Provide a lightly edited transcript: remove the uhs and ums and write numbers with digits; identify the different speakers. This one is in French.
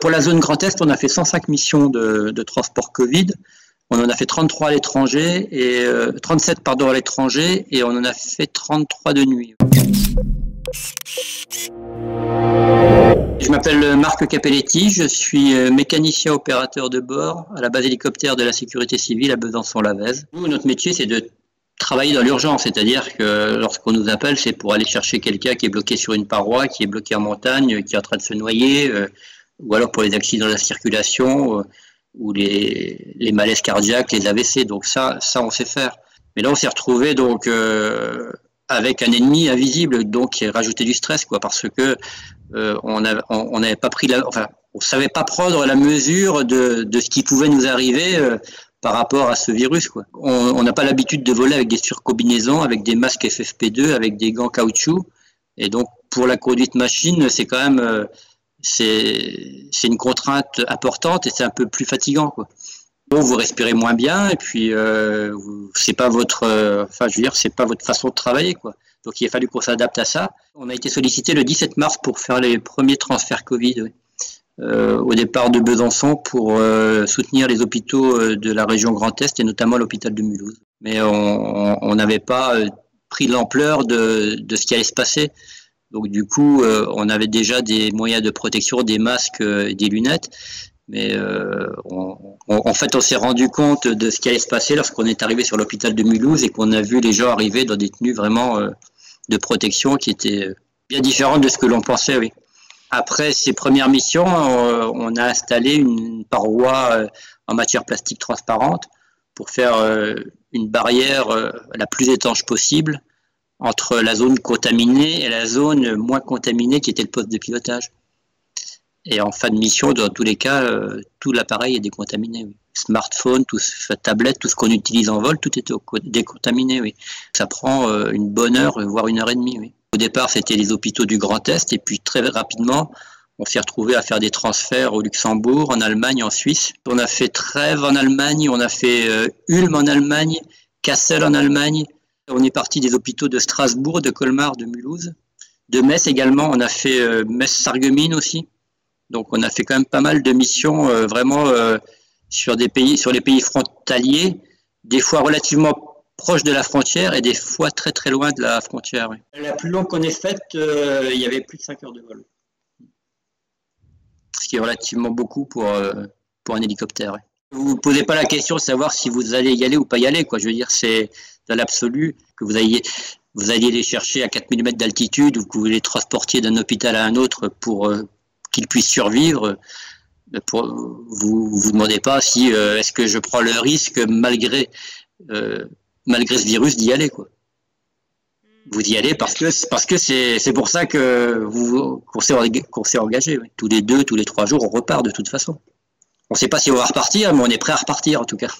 Speaker 1: Pour la zone Grand Est, on a fait 105 missions de transport Covid. On en a fait 33 à l'étranger et 37 pardon à l'étranger et on en a fait 33 de nuit. Je m'appelle Marc Capelletti, je suis mécanicien opérateur de bord à la base hélicoptère de la sécurité civile à Besançon-Lavez. Nous, notre métier, c'est de travailler dans l'urgence, c'est-à-dire que lorsqu'on nous appelle, c'est pour aller chercher quelqu'un qui est bloqué sur une paroi, qui est bloqué en montagne, qui est en train de se noyer, ou alors pour les accidents de la circulation, ou les malaises cardiaques, les AVC. Donc ça on sait faire. Mais là, on s'est retrouvé donc avec un ennemi invisible, donc qui rajoutait du stress, quoi, parce que on n'avait pas pris on savait pas prendre la mesure de ce qui pouvait nous arriver par rapport à ce virus, quoi. On n'a pas l'habitude de voler avec des surcombinaisons, avec des masques FFP2, avec des gants caoutchouc, et donc pour la conduite machine, c'est quand même c'est une contrainte importante et c'est un peu plus fatigant, quoi. Bon, vous respirez moins bien et puis c'est pas votre, c'est pas votre façon de travailler, quoi. Donc il a fallu qu'on s'adapte à ça. On a été sollicité le 17 mars pour faire les premiers transferts Covid, oui. Au départ de Besançon pour soutenir les hôpitaux de la région Grand Est et notamment l'hôpital de Mulhouse. Mais on n'avait pas pris l'ampleur de ce qui allait se passer. Donc du coup, on avait déjà des moyens de protection, des masques, des lunettes. Mais en fait, on s'est rendu compte de ce qui allait se passer lorsqu'on est arrivé sur l'hôpital de Mulhouse et qu'on a vu les gens arriver dans des tenues vraiment de protection qui étaient bien différentes de ce que l'on pensait, oui. Après ces premières missions, on a installé une paroi en matière plastique transparente pour faire une barrière la plus étanche possible entre la zone contaminée et la zone moins contaminée qui était le poste de pilotage. Et en fin de mission, dans tous les cas, tout l'appareil est décontaminé. Oui. Smartphone, tablette, tout ce qu'on utilise en vol, tout était décontaminé. Oui. Ça prend une bonne heure, voire 1h30. Oui. Au départ, c'était les hôpitaux du Grand Est, et puis très rapidement, on s'est retrouvé à faire des transferts au Luxembourg, en Allemagne, en Suisse. On a fait Trèves en Allemagne, on a fait Ulm en Allemagne, Kassel en Allemagne. On est parti des hôpitaux de Strasbourg, de Colmar, de Mulhouse, de Metz également. On a fait Metz-Sarreguemines aussi. Donc on a fait quand même pas mal de missions vraiment sur les pays frontaliers, des fois relativement proches de la frontière et des fois très très loin de la frontière. Oui. La plus longue qu'on ait faite, il y avait plus de 5 heures de vol. Ce qui est relativement beaucoup pour un hélicoptère. Oui. Vous ne vous posez pas la question de savoir si vous allez y aller ou pas y aller, quoi. Je veux dire, c'est dans l'absolu que vous alliez les chercher à 4000 mètres d'altitude ou que vous les transportiez d'un hôpital à un autre pour qu'ils puissent survivre. Vous demandez pas si est-ce que je prends le risque malgré ce virus d'y aller, quoi. Vous y allez parce que c'est pour ça que qu'on s'est engagé. Oui. Tous les 2, tous les 3 jours, on repart de toute façon. On ne sait pas si on va repartir, mais on est prêt à repartir en tout cas.